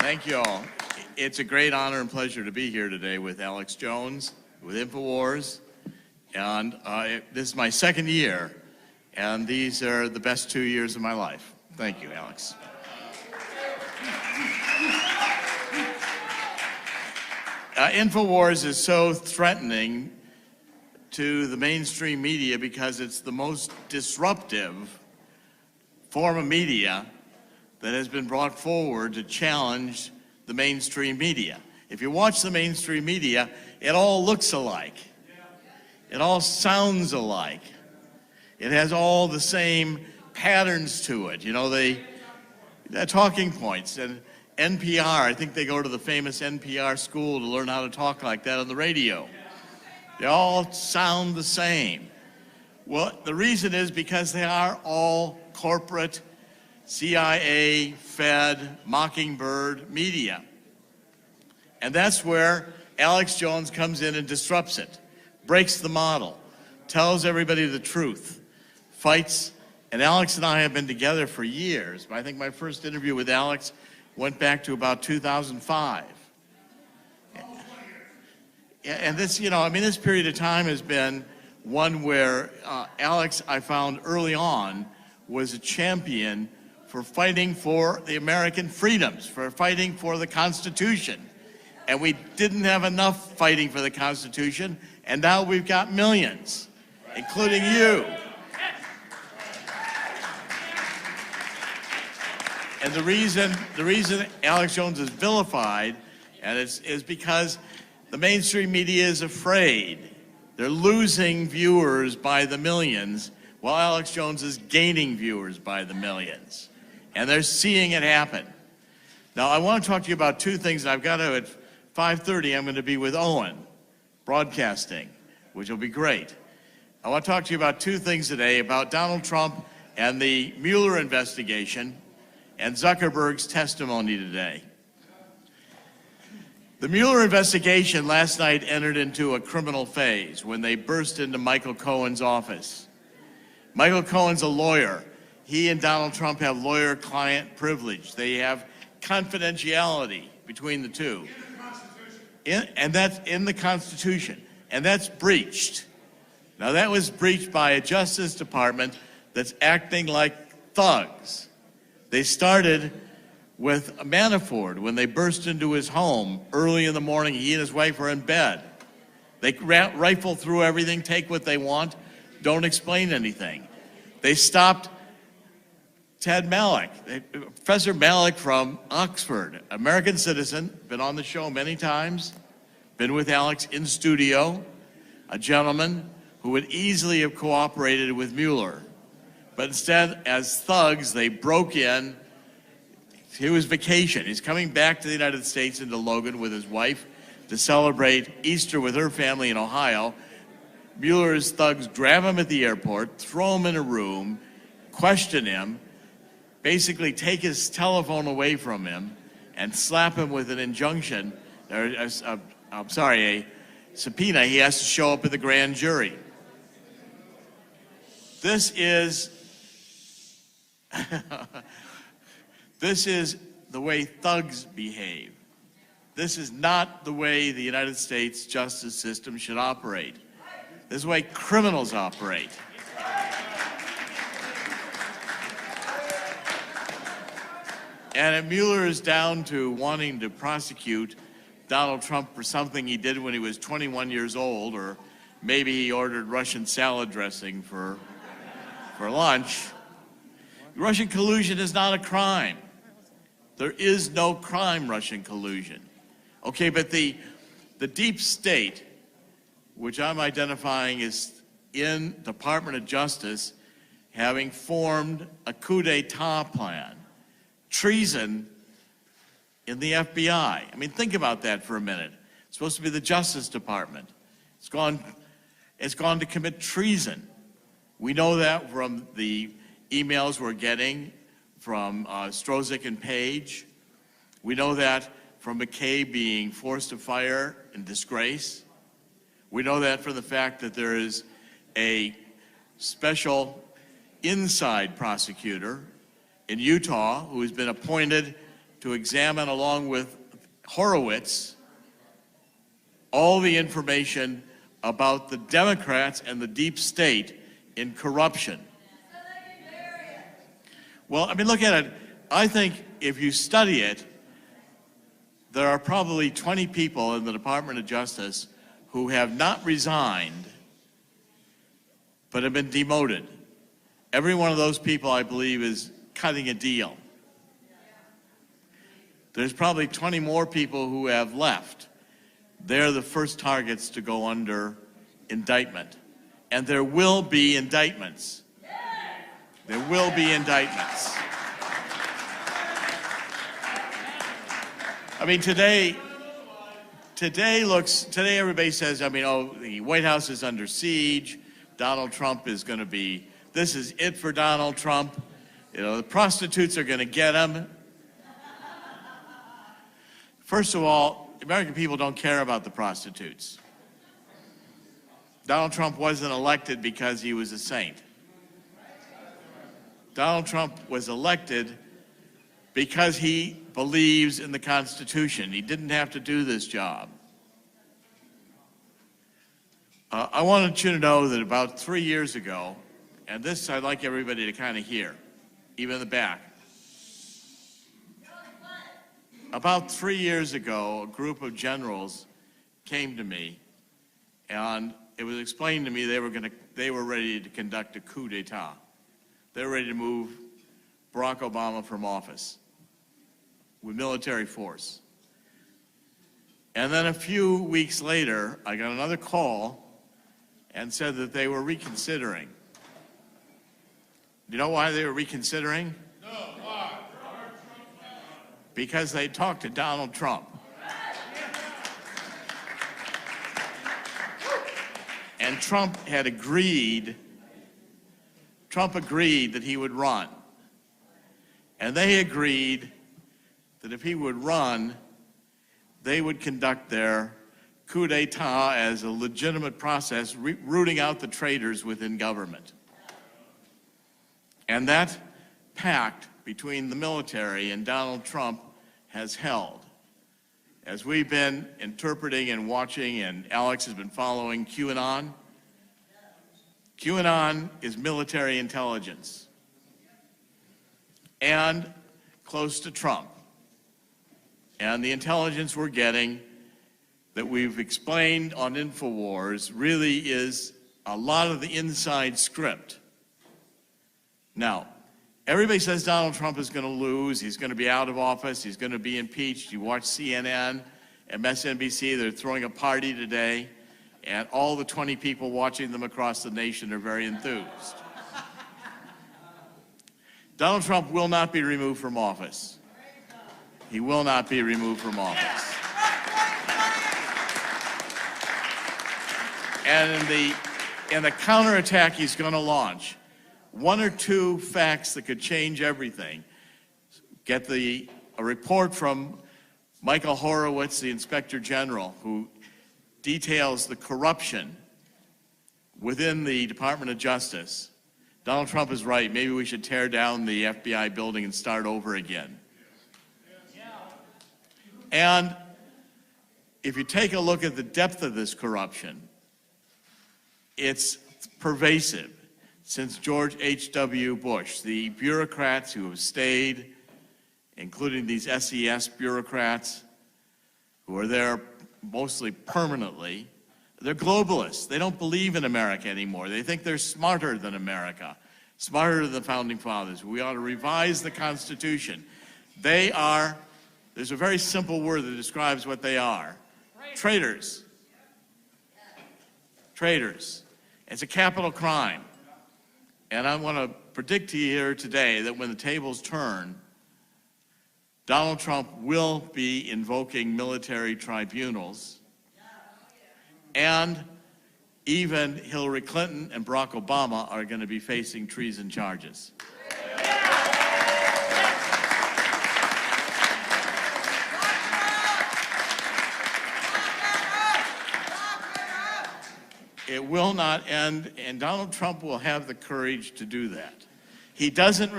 Thank you all. It's a great honor and pleasure to be here today with Alex Jones, with InfoWars, and this is my second year, and these are the best 2 years of my life. Thank you, Alex. InfoWars is so threatening to the mainstream media because it's the most disruptive form of media that has been brought forward to challenge the mainstream media. If you watch the mainstream media, it all looks alike. It all sounds alike. It has all the same patterns to it. You know, they're talking points. And NPR, I think they go to the famous NPR school to learn how to talk like that on the radio. They all sound the same. Well, the reason is because they are all corporate, CIA, Fed, Mockingbird media. And that's where Alex Jones comes in and disrupts it, breaks the model, tells everybody the truth, fights. And Alex and I have been together for years. I think my first interview with Alex went back to about 2005. And this, this period of time has been one where Alex, I found early on, was a champion for fighting for the American freedoms, for fighting for the Constitution. And we didn't have enough fighting for the Constitution, and now we've got millions, including you. And the reason Alex Jones is vilified, and is because the mainstream media is afraid. They're losing viewers by the millions, while Alex Jones is gaining viewers by the millions. And they're seeing it happen. Now, I want to talk to you about two things. I've got to, at 5:30, I'm going to be with Owen, broadcasting, which will be great. I want to talk to you about two things today, about Donald Trump and the Mueller investigation and Zuckerberg's testimony today. The Mueller investigation last night entered into a criminal phase when they burst into Michael Cohen's office. Michael Cohen's a lawyer. He and Donald Trump have lawyer-client privilege. They have confidentiality between the two. And that's in the Constitution. And that's breached. Now, that was breached by a Justice Department that's acting like thugs. They started with Manafort when they burst into his home early in the morning. He and his wife were in bed. They rifle through everything, take what they want, don't explain anything. They stopped Ted Malloch, Professor Malloch from Oxford, American citizen, been on the show many times, been with Alex in studio, a gentleman who would easily have cooperated with Mueller. But instead, as thugs, they broke in. It was vacation. He's coming back to the United States into Logan with his wife to celebrate Easter with her family in Ohio. Mueller's thugs grab him at the airport, throw him in a room, question him, basically take his telephone away from him, and slap him with an injunction, or a subpoena. He has to show up at the grand jury. This is this is the way thugs behave. This is not the way the United States justice system should operate. This is the way criminals operate. And if Mueller is down to wanting to prosecute Donald Trump for something he did when he was 21 years old, or maybe he ordered Russian salad dressing for lunch, Russian collusion is not a crime. There is no crime, Russian collusion. Okay, but the deep state, which I'm identifying as in Department of Justice, having formed a coup d'etat plan, treason in the FBI. I mean, think about that for a minute. It's supposed to be the Justice Department. It's gone to commit treason. We know that from the emails we're getting from Strozik and Page. We know that from McKay being forced to fire in disgrace. We know that from the fact that there is a special inside prosecutor in Utah who has been appointed to examine, along with Horowitz, all the information about the Democrats and the deep state in corruption. Well, I mean, look at it. I think if you study it, there are probably 20 people in the Department of Justice who have not resigned, but have been demoted. Every one of those people, I believe, is cutting a deal. There's probably 20 more people who have left. They're the first targets to go under indictment. And there will be indictments. There will be indictments. I mean, today everybody says, I mean, oh, the White House is under siege. Donald Trump is going to be, this is it for Donald Trump. You know, the prostitutes are going to get him. First of all, American people don't care about the prostitutes. Donald Trump wasn't elected because he was a saint. Donald Trump was elected because he believes in the Constitution. He didn't have to do this job. I wanted you to know that about 3 years ago, and this I'd like everybody to kind of hear, even in the back. About 3 years ago, a group of generals came to me, and it was explained to me they were ready to conduct a coup d'etat. They were ready to move Barack Obama from office with military force. And then a few weeks later, I got another call and said that they were reconsidering. Do you know why they were reconsidering? No, why? Because they talked to Donald Trump. And Trump agreed that he would run. And they agreed that if he would run, they would conduct their coup d'etat as a legitimate process, rooting out the traitors within government. And that pact between the military and Donald Trump has held. As we've been interpreting and watching, and Alex has been following QAnon, QAnon is military intelligence and close to Trump. And the intelligence we're getting that we've explained on InfoWars really is a lot of the inside script. Now, everybody says Donald Trump is going to lose, he's going to be out of office, he's going to be impeached. You watch CNN, MSNBC, they're throwing a party today, and all the 20 people watching them across the nation are very enthused. Donald Trump will not be removed from office. He will not be removed from office. And in the counterattack he's going to launch, one or two facts that could change everything. Get a report from Michael Horowitz, the Inspector General, who details the corruption within the Department of Justice. Donald Trump is right. Maybe we should tear down the FBI building and start over again. And if you take a look at the depth of this corruption, it's pervasive. Since George H.W. Bush, the bureaucrats who have stayed, including these SES bureaucrats who are there mostly permanently, they're globalists. They don't believe in America anymore. They think they're smarter than America, smarter than the Founding Fathers. We ought to revise the Constitution. There's a very simple word that describes what they are. Traitors. Traitors. It's a capital crime. And I want to predict to you here today that when the tables turn, Donald Trump will be invoking military tribunals, and even Hillary Clinton and Barack Obama are going to be facing treason charges. It will not end, and Donald Trump will have the courage to do that. He doesn't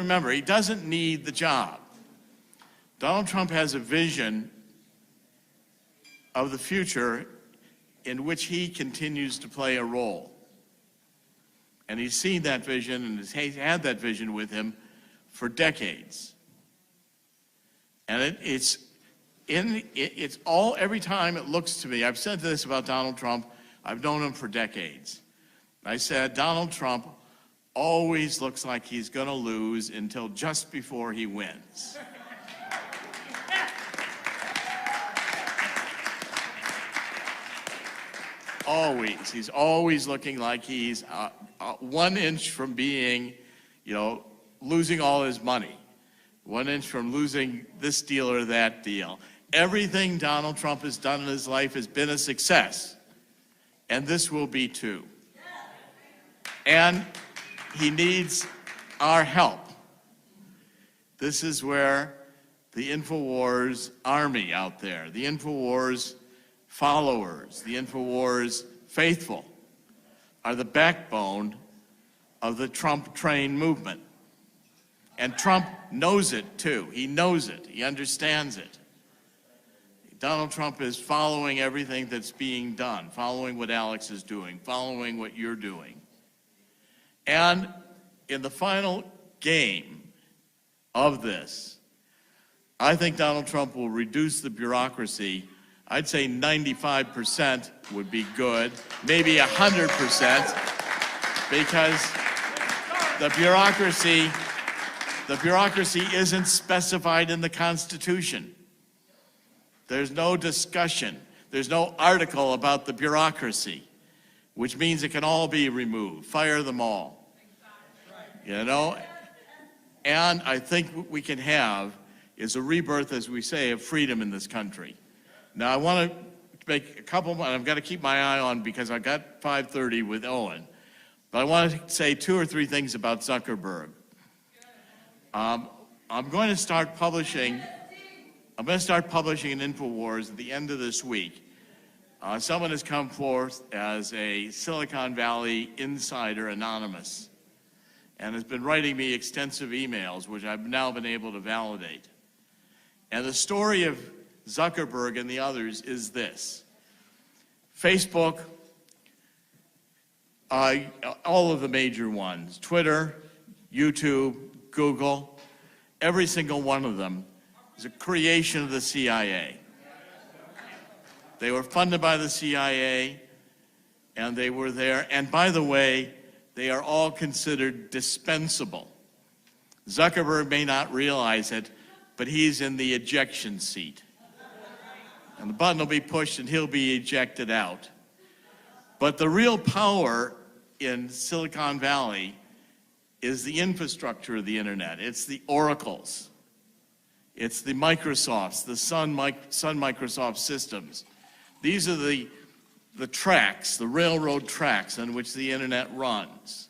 need the job. Donald Trump has a vision of the future in which he continues to play a role. And he's seen that vision and he's had that vision with him for decades. And it's all, every time it looks to me, I've said this about Donald Trump, I've known him for decades. I said, Donald Trump always looks like he's going to lose until just before he wins. Always. He's always looking like he's 1 inch from being, losing all his money. 1 inch from losing this deal or that deal. Everything Donald Trump has done in his life has been a success. And this will be too. And he needs our help. This is where the InfoWars army out there, the InfoWars followers, the InfoWars faithful, are the backbone of the Trump train movement. And Trump knows it too. He knows it. He understands it. Donald Trump is following everything that's being done, following what Alex is doing, following what you're doing. And in the final game of this, I think Donald Trump will reduce the bureaucracy. I'd say 95% would be good, maybe 100%, because the bureaucracy isn't specified in the Constitution. There's no discussion. There's no article about the bureaucracy, which means it can all be removed. Fire them all. And I think what we can have is a rebirth, as we say, of freedom in this country. Now, I want to make a couple, and I've got to keep my eye on because I got 5:30 with Owen. But I want to say 2 or 3 things about Zuckerberg. I'm going to start publishing in InfoWars at the end of this week. Someone has come forth as a Silicon Valley insider, anonymous, and has been writing me extensive emails, which I've now been able to validate. And the story of Zuckerberg and the others is this. Facebook, all of the major ones, Twitter, YouTube, Google, every single one of them is a creation of the CIA. They were funded by the CIA, and they were there. And by the way, they are all considered dispensable. Zuckerberg may not realize it, but he's in the ejection seat. And the button will be pushed and he'll be ejected out. But the real power in Silicon Valley is the infrastructure of the internet. It's the Oracles. It's the Microsofts, the Sun Microsoft systems. These are the tracks, the railroad tracks on which the internet runs,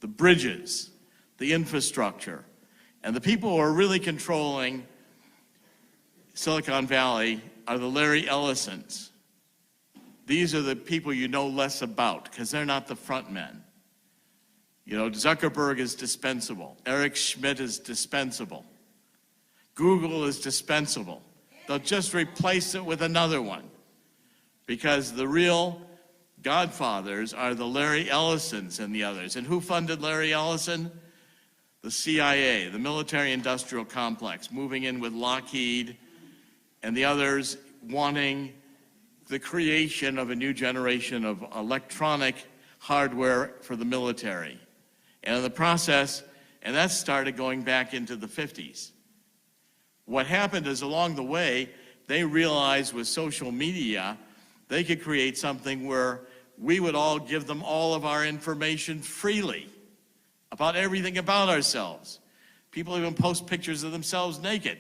the bridges, the infrastructure. And the people who are really controlling Silicon Valley are the Larry Ellisons. These are the people you know less about because they're not the front men. Zuckerberg is dispensable. Eric Schmidt is dispensable. Google is dispensable. They'll just replace it with another one because the real godfathers are the Larry Ellisons and the others. And who funded Larry Ellison? The CIA, the military-industrial complex, moving in with Lockheed and the others wanting the creation of a new generation of electronic hardware for the military. And in the process, and that started going back into the 50s. What happened is along the way, they realized with social media, they could create something where we would all give them all of our information freely about everything about ourselves. People even post pictures of themselves naked,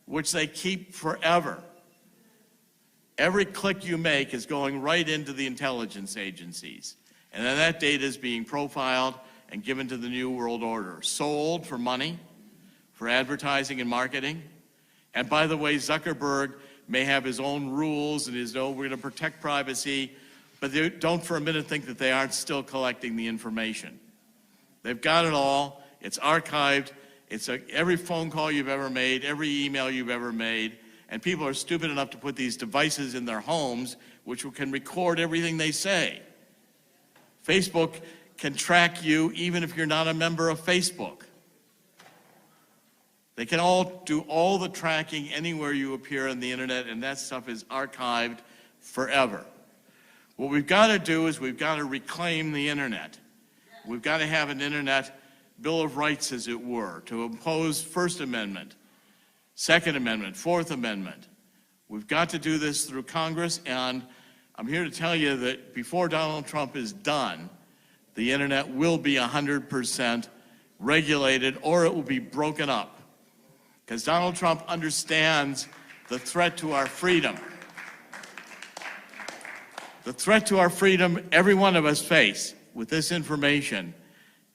which they keep forever. Every click you make is going right into the intelligence agencies. And then that data is being profiled and given to the New World Order, sold for money, for advertising and marketing. And by the way, Zuckerberg may have his own rules and we're going to protect privacy, but don't for a minute think that they aren't still collecting the information. They've got it all. It's archived. every phone call you've ever made, every email you've ever made, and people are stupid enough to put these devices in their homes which can record everything they say. Facebook can track you even if you're not a member of Facebook. They can all do all the tracking anywhere you appear on the internet, and that stuff is archived forever. What we've got to do is we've got to reclaim the internet. We've got to have an internet Bill of Rights, as it were, to impose First Amendment, Second Amendment, Fourth Amendment. We've got to do this through Congress, and I'm here to tell you that before Donald Trump is done, the internet will be 100% regulated, or it will be broken up. Because Donald Trump understands the threat to our freedom. The threat to our freedom every one of us face with this information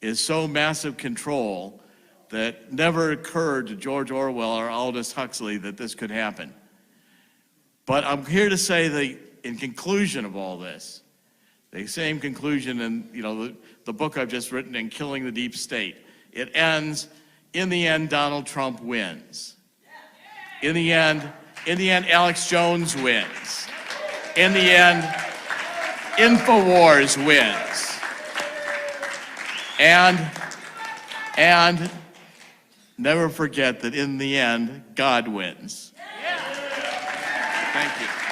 is so massive control that never occurred to George Orwell or Aldous Huxley that this could happen. But I'm here to say that in conclusion of all this, the same conclusion in the book I've just written, In Killing the Deep State, it ends, in the end, Donald Trump wins. In the end, Alex Jones wins. In the end, InfoWars wins. And never forget that in the end, God wins. Thank you.